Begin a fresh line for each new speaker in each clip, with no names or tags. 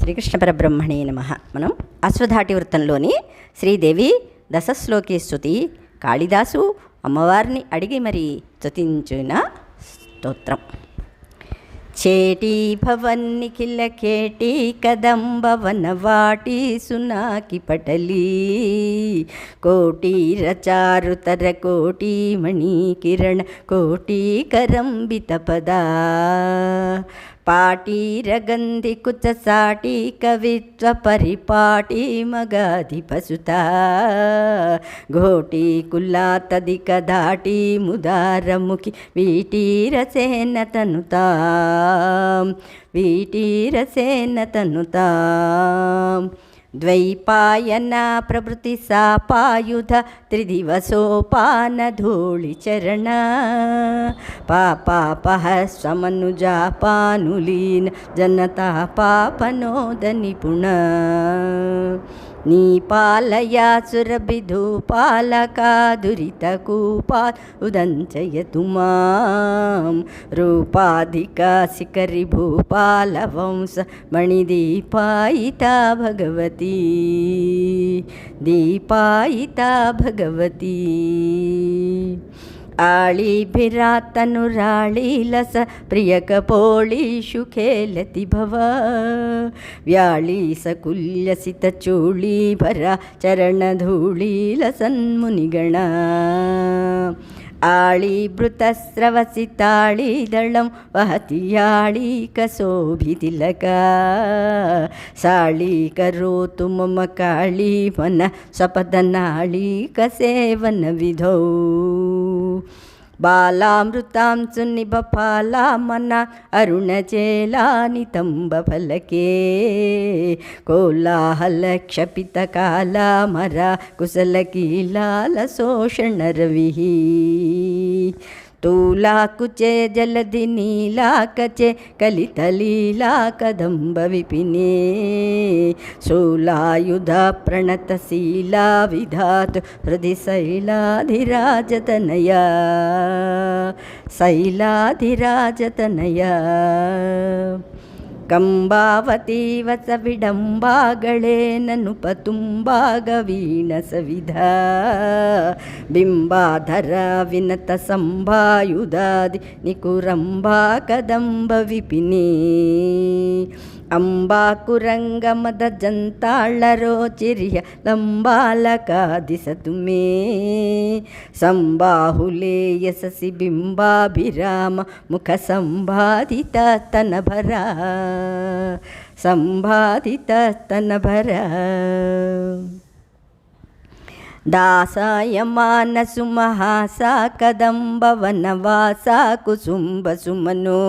శ్రీకృష్ణ పరబ్రహ్మణే నమః. మనం అశ్వధాటి వృత్తంలోని శ్రీదేవి దశశ్లోకి స్తుతి కాళిదాసు అమ్మవారిని అడిగి మరి స్తుతించిన స్తోత్రం. చేటీ భవన్నిఖిల కేటీ కదంబవనవాటి సునాకి పటలీ కోటీరచారుతర కోటీ మణికిరణ కోటీకరంబిత పదా పాటీరగంధి కుచసాటి కవిత్వ పరిపాటి మగాధిపసుతా ఘోటీ కుల్లాతదిక దాటి ముదారముఖి వీటీరసేన తనుతాం వీటీరసేన తనుతాం ద్వైపాయనా ప్రభృతి సాపాయుధ త్రిదివసోపానధూళిచరణ పాపాపహ స్వమనుజాపానులీన జనతా పాపనోద నిపుణ నీపాలయాసురభిధూపాలకాదురితకూపా ఉదంచయతు మాం రూపాధికా శిఖరి భూపాలవంశ మణిదీపాయితా భగవతి దీపాయితా భగవతి ఆళీభిరాతనురాళీలస ప్రియకపోళీషు ఖేలతి భవ వ్యాళీసకుల్యసితచూళీభర చరణధూళీలసన్మునిగణ ఆళీభృతస్రవసితాళీదళం వహతి యాళీకశోభితిలకా సాళీకరోతు మమ కాళీ మన సపదనాళీకసేవన విధౌ బాలామృతాం సునిభపాలామన అరుణచేలానితంబఫలకే కోలాహలక్షపితకాలామర కుశలకీలాలశోషణరవిః తూలాకుచే జలధి నీలాకచే కలితలీలాకదంబ విపినే శూలాయుధ ప్రణతశీలా విధాతు హృది శైలాధిరాజతనయా శైలాధిరాజతనయా ಕಂಬಾವತೀವ ಸವಿಡಂಬಾಗಳೇನನುಪತುಂಬಾಗವೀಣ ಬಿಂಬಾಧರ ವಿನತ ಸಂಭಾಯುಧಾದಿ ನಿಕುರಂಬಾ ಕದಂಬ ವಿಪಿನೇ ಅಂಬಾಕುರಂಗಮದ ಜಂತಾಳರೋಚಿರಿಯ ಲಂಬಾಲಕಾದಿಸತು ಮೇ ಸಂಬಾಹುಲೇ ಯಶಸಿ ಬಿಂಬಾಭಿರಾಮ ಮುಖ ಸಂಬಾಧಿತ ತನಭರ ಸಂಬಾಧಿತ ತನಭರ దాసాయమాన సుమహాసా కదంబవనవాసా కుసుంబ సుమనో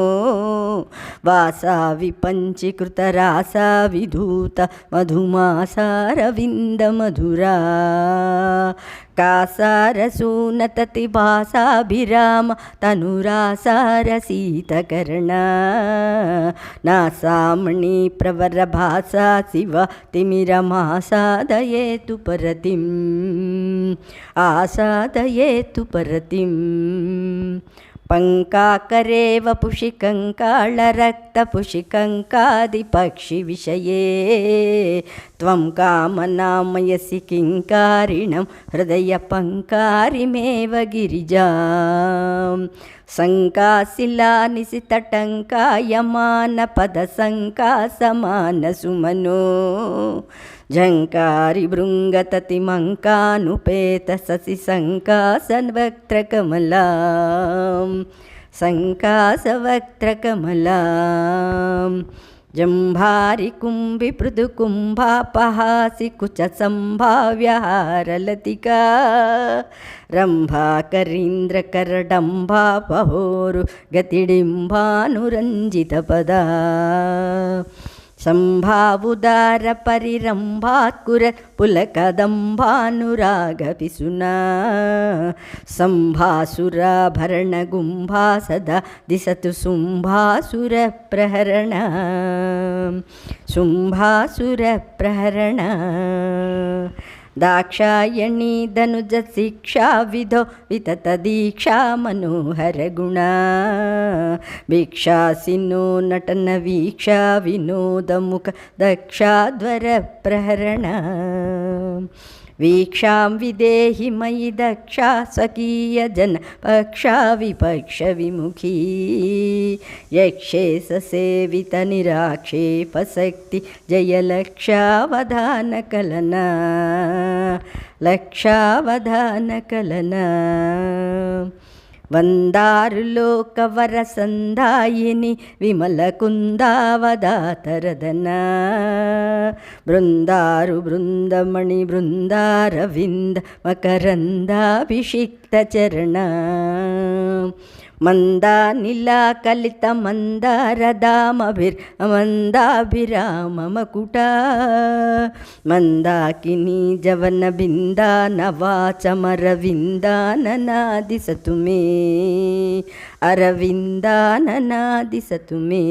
వాసా విపంచీకృత రాసా విధూత మధుమాసారవింద మధురా కాసారసూనతతి భాసాభిరామ తనురాసారసీతకరణ నాసామణి ప్రవర భాసా శివ తిమిరమాసాదయేతు పరతిం ఆసాదయేతు పరతిం పంకాకరే వపుషి కంకాళరక్తపుషి కంకాదిపక్షి విషయే త్వం కామనామయసి కింకారిణం హృదయ పంకారిమేవ గిరిజాం సంకాశిలా నిశితటంకాయమాన పద సంకాసమాన సుమనో ఝంకారి భృంగతతి మంకానుపేత ససి సంకాసవక్త్రకమలాం సంకాసవక్త్రకమలాం జంభారి కుంభి పృథు కుంభాపహాసి కుచ సంభావ్యహారలతికా రంభాకరీంద్ర కరడంభా పహోరు గతిడింభానురంజిత పదా సంభావుదార పరిరంభాత్కుర పులకదంభానురాగ పిసునా సంభాసురాభరణ గుంభా సదా దిశతు శుంభాసుర ప్రహరణ శుంభాసుర ప్రహరణ दाक्षायणी धनुज शिक्षा विधो वितत दीक्षा मनोहर गुण भिक्षासिनो नटन वीक्षा विनोद मुख दक्षाध्वर प्रहरण वीक्षां विदेहि मयि दक्षा स्वकीय जन पक्षा विपक्ष विमुखी यक्षे ससेवित निराक्षेप शक्ति जय लक्षावधान कलना लक्षावधान कलना వందారు లోకవర సందాయిని విమల కుందావదాతరదన బృందారు బృందమణి బృందారవింద మకరందాభిషిక్త చరణ మందానిలా కలిత మందారదామభిరామకుట మందాకిని జవన బిందా నవాచమరవిందాననాది సతుమే అరవిందాననాది సతుమే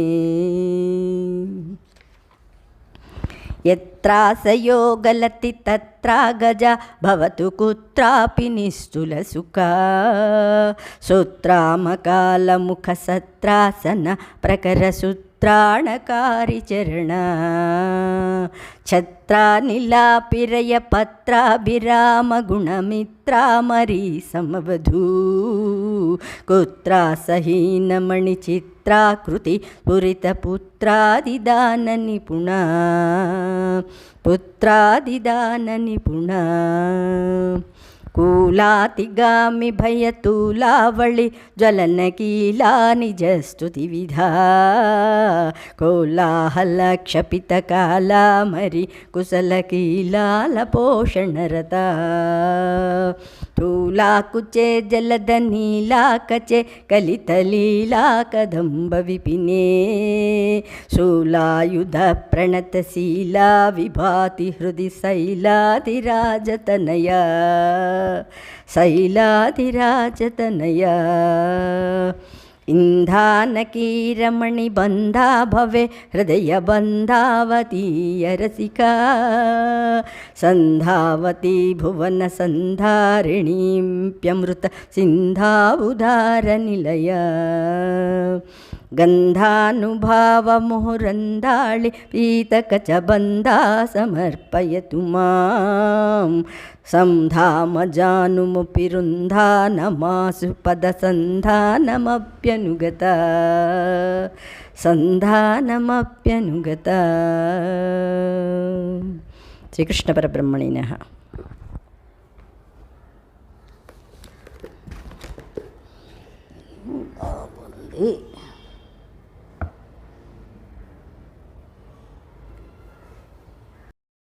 यत्रासयो गलति तत्रा गजा भवतु कुत्रापि निस्तुलसुखा सूत्रामकालमुखसत्रासन प्रकरसूत्राणकारि चरणा छत्रानिलापिरय पत्राभिरामगुणमित्रामरी समवधू कुत्रासहीनमणिचित्राकृति पुरितपुत्रादिदान निपुणा पुत्रादिदान निपुणा ಕೂಲಾತಿಗಾಮಿ ಭಯತೂಲಾವಳಿ ಜ್ವಲನಕೀಲಾ ನಿಜಸ್ತುತಿವಿಧಾ ಕೋಲಾಹಲ ಕ್ಷಪಿತ ಕಾಲಾಮರಿ ಕುಶಲಕೀಲಾಲ ಪೋಷಣರತಾ ತೂಲಾಕುಚೆ ಜಲದ ನೀಲಾಕಚೆ ಕಲಿತಲೀಲಾ ಕದಂಬ ವಿಪಿನೇ ಶೂಲಾಯುಧ ಪ್ರಣತಶೀಲಾ ವಿಭಾತಿ ಹೃದಯ ಶೈಲಾಧಿರಾಜತನಯ ಶೈಲಾಧಿರಾಜತನಯ ಇಂಧಾನಕೀರಮಣಿ ಬಂಧಾ ಭವೆ ಹೃದಯ ಬಂಧಾವತೀಯ ರಸಿಕಾ ಸಂಧಾವತಿ ಭುವನ ಸಂಧಾರಿಣೀಪ್ಯಮೃತ ಸಿಂಧಾವುದಾರ ನಿಲಯ ಗಂಧಾನುಭಾವ ಮುಹುರಂದಾಳಿ ಪೀತಕಚ ಬಂಧಾ ಸಮರ್ಪಯತು ಮಾಂ ಸಂಧಾಮಜಾನುಮುಪಿ ರುಂಧಾನಮಾಸು ಪದ ಸಂಧಾನಮಪ್ಯನುಗತ ಸಂಧಾನಮಪ್ಯನುಗತ. ಶ್ರೀಕೃಷ್ಣ ಪರಬ್ರಹ್ಮಣಿನಃ.